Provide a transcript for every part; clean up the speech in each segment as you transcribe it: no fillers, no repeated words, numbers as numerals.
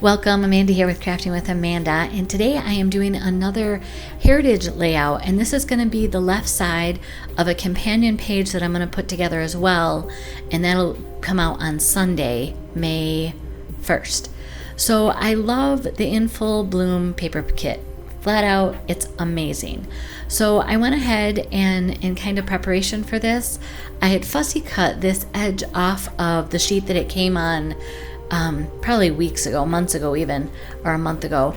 Welcome, Amanda here with Crafting with Amanda, and today I am doing another heritage layout, and this is going to be the left side of a companion page that I'm going to put together as well, and that'll come out on Sunday, May 1st. So I love the In Full Bloom paper kit. Flat out, it's amazing. So I went ahead and in kind of preparation for this, I had fussy cut this edge off of the sheet that it came on probably weeks ago, months ago even, or a month ago,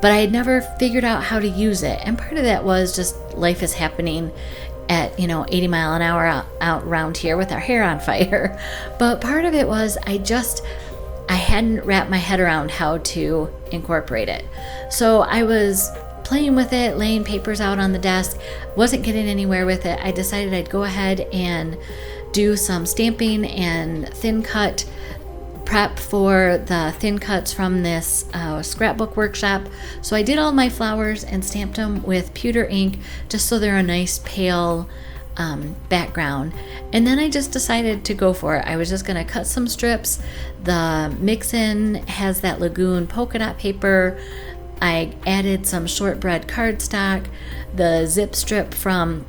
but I had never figured out how to use it. And part of that was just life is happening at 80 mile an hour out around here with our hair on fire. But part of it was I hadn't wrapped my head around how to incorporate it. So I was playing with it, laying papers out on the desk, wasn't getting anywhere with it. I decided I'd go ahead and do some stamping and thin cut prep for the thin cuts from this scrapbook workshop. So I did all my flowers and stamped them with pewter ink just so they're a nice pale background. And then I just decided to go for it. I was just going to cut some strips. The mix-in has that Lagoon polka dot paper. I added some shortbread cardstock. The zip strip from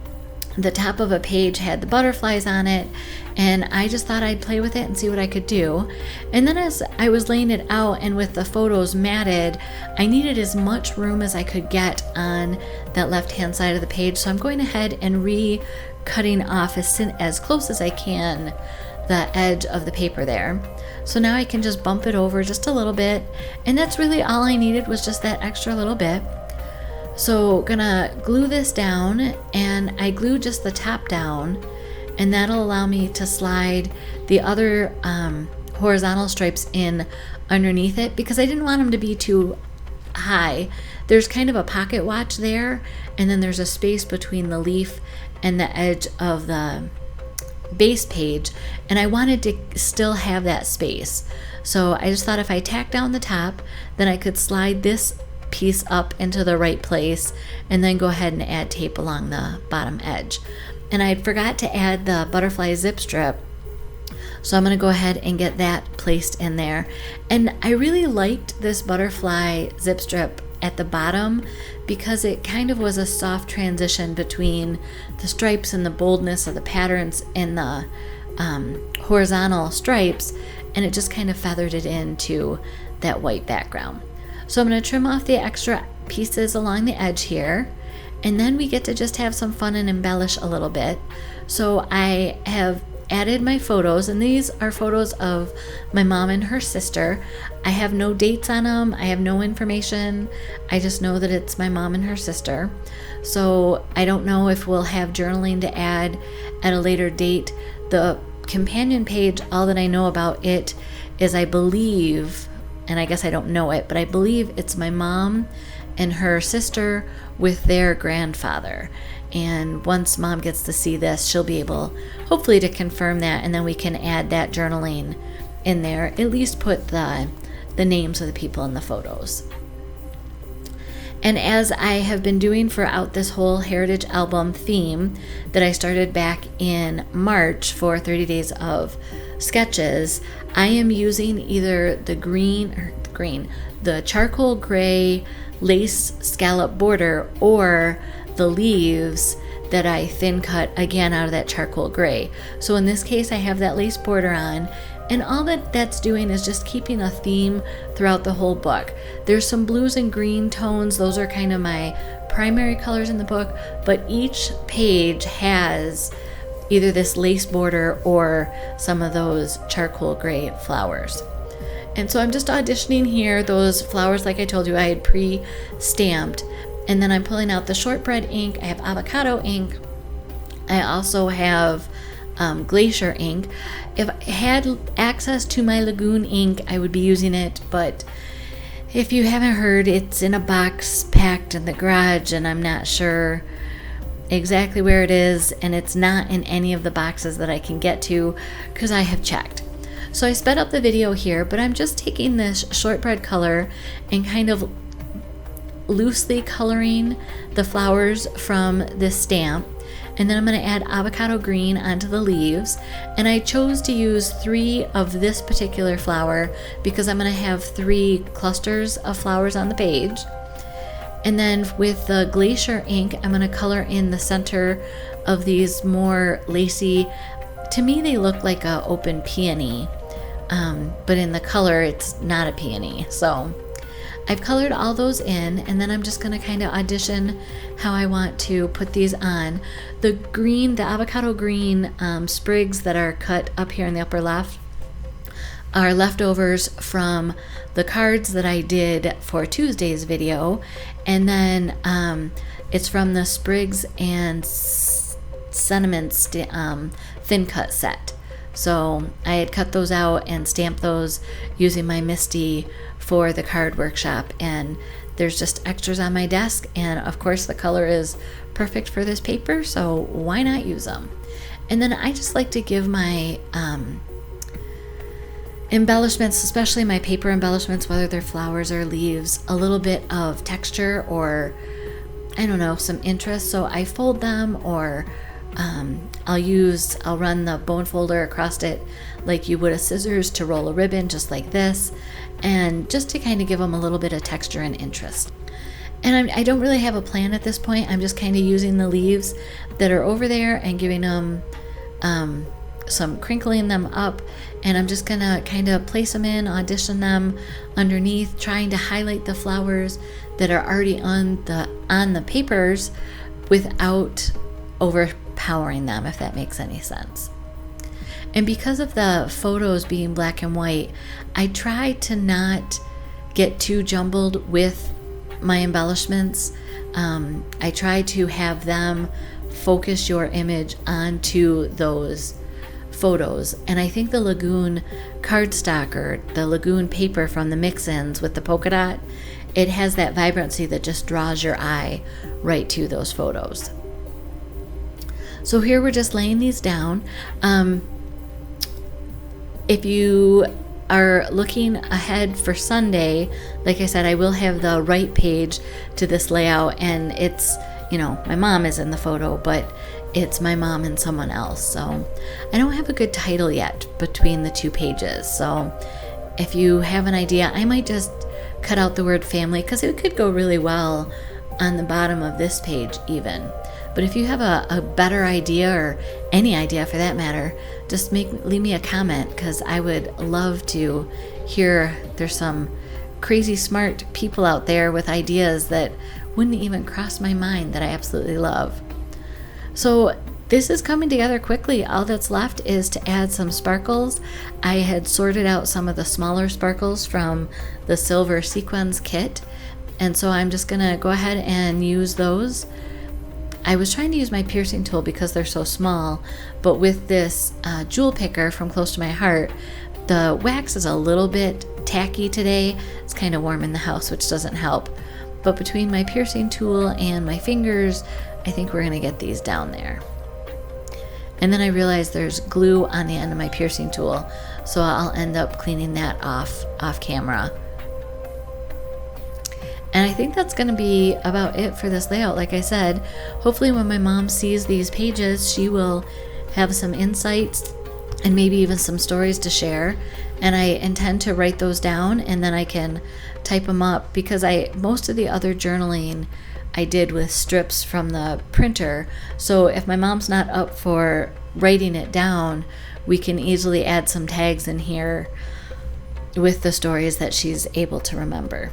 the top of a page had the butterflies on it, and I just thought I'd play with it and see what I could do. And then as I was laying it out and with the photos matted, I needed as much room as I could get on that left hand side of the page, so I'm going ahead and cutting off as close as I can the edge of the paper there. So now I can just bump it over just a little bit, and that's really all I needed, was just that extra little bit. So gonna glue this down, and I glue just the top down, and that'll allow me to slide the other horizontal stripes in underneath it, because I didn't want them to be too high. There's kind of a pocket watch there, and then there's a space between the leaf and the edge of the base page, and I wanted to still have that space. So I just thought if I tack down the top, then I could slide this piece up into the right place and then go ahead and add tape along the bottom edge. And I forgot to add the butterfly zip strip, so I'm going to go ahead and get that placed in there. And I really liked this butterfly zip strip at the bottom because it kind of was a soft transition between the stripes and the boldness of the patterns and the horizontal stripes, and it just kind of feathered it into that white background. So I'm going to trim off the extra pieces along the edge here, and then we get to just have some fun and embellish a little bit. So I have added my photos, and these are photos of my mom and her sister. I have no dates on them. I have no information. I just know that it's my mom and her sister. So I don't know if we'll have journaling to add at a later date. The companion page, all that I know about it is, I believe, and I guess I don't know it, but I believe it's my mom and her sister with their grandfather. And once mom gets to see this, she'll be able, hopefully, to confirm that, and then we can add that journaling in there, at least put the names of the people in the photos. And as I have been doing throughout this whole Heritage Album theme that I started back in March for 30 days of sketches, I am using either the charcoal gray lace scallop border or the leaves that I thin cut again out of that charcoal gray. So in this case, I have that lace border on, and all that's doing is just keeping a theme throughout the whole book. There's some blues and green tones. Those are kind of my primary colors in the book, but each page has either this lace border or some of those charcoal gray flowers. And so I'm just auditioning here. Those flowers, like I told you, I had pre-stamped. And then I'm pulling out the shortbread ink. I have avocado ink. I also have glacier ink. If I had access to my Lagoon ink, I would be using it. But if you haven't heard, it's in a box packed in the garage, and I'm not sure exactly where it is. And it's not in any of the boxes that I can get to because I have checked. So I sped up the video here, but I'm just taking this shortbread color and kind of loosely coloring the flowers from this stamp. And then I'm going to add avocado green onto the leaves. And I chose to use 3 of this particular flower because I'm going to have 3 clusters of flowers on the page. And then with the glacier ink, I'm going to color in the center of these more lacy. To me, they look like an open peony, but in the color, it's not a peony. So I've colored all those in, and then I'm just going to kind of audition how I want to put these on. The green, the avocado green sprigs that are cut up here in the upper left are leftovers from the cards that I did for Tuesday's video, and then it's from the sprigs and sentiments thin cut set. So I had cut those out and stamped those using my Misty for the card workshop, and there's just extras on my desk, and of course the color is perfect for this paper, so why not use them? And then I just like to give my embellishments, especially my paper embellishments, whether they're flowers or leaves, a little bit of texture or, I don't know, some interest. So I fold them, or I'll run the bone folder across it like you would a scissors to roll a ribbon, just like this, and just to kind of give them a little bit of texture and interest. And I don't really have a plan at this point. I'm just kind of using the leaves that are over there and giving them some crinkling them up, and I'm just gonna kind of place them in, audition them underneath, trying to highlight the flowers that are already on the papers without overpowering them, if that makes any sense. And because of the photos being black and white, I try to not get too jumbled with my embellishments. I try to have them focus your image onto those photos. And I think the Lagoon cardstock, or the Lagoon paper from the mix-ins with the polka dot, it has that vibrancy that just draws your eye right to those photos. So here we're just laying these down. If you are looking ahead for Sunday, like I said, I will have the right page to this layout, and it's, my mom is in the photo, but it's my mom and someone else. So I don't have a good title yet between the 2 pages. So if you have an idea, I might just cut out the word family, because it could go really well on the bottom of this page even. But if you have a better idea, or any idea for that matter, just leave me a comment, because I would love to hear. There's some crazy smart people out there with ideas that wouldn't even cross my mind that I absolutely love. So this is coming together quickly. All that's left is to add some sparkles. I had sorted out some of the smaller sparkles from the silver sequins kit, and so I'm just gonna go ahead and use those. I was trying to use my piercing tool because they're so small, but with this jewel picker from Close to My Heart, the wax is a little bit tacky today. It's kind of warm in the house, which doesn't help. But between my piercing tool and my fingers, I think we're gonna get these down there. And then I realized there's glue on the end of my piercing tool, so I'll end up cleaning that off camera. And I think that's going to be about it for this layout. Like I said, hopefully when my mom sees these pages, she will have some insights and maybe even some stories to share. And I intend to write those down, and then I can type them up, because most of the other journaling I did with strips from the printer. So if my mom's not up for writing it down, we can easily add some tags in here with the stories that she's able to remember.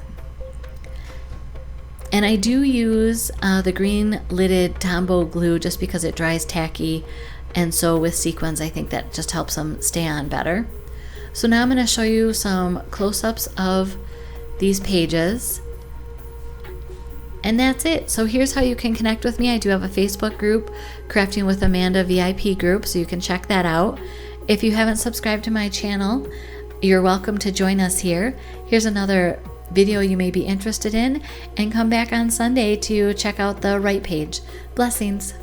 And I do use the green lidded Tombow glue just because it dries tacky, and so with sequins I think that just helps them stay on better. So now I'm going to show you some close-ups of these pages, and that's it. So here's how you can connect with me. I do have a Facebook group, Crafting with Amanda VIP group, so you can check that out. If you haven't subscribed to my channel, you're welcome to join us here. Here's another video you may be interested in, and come back on Sunday to check out the right page. Blessings.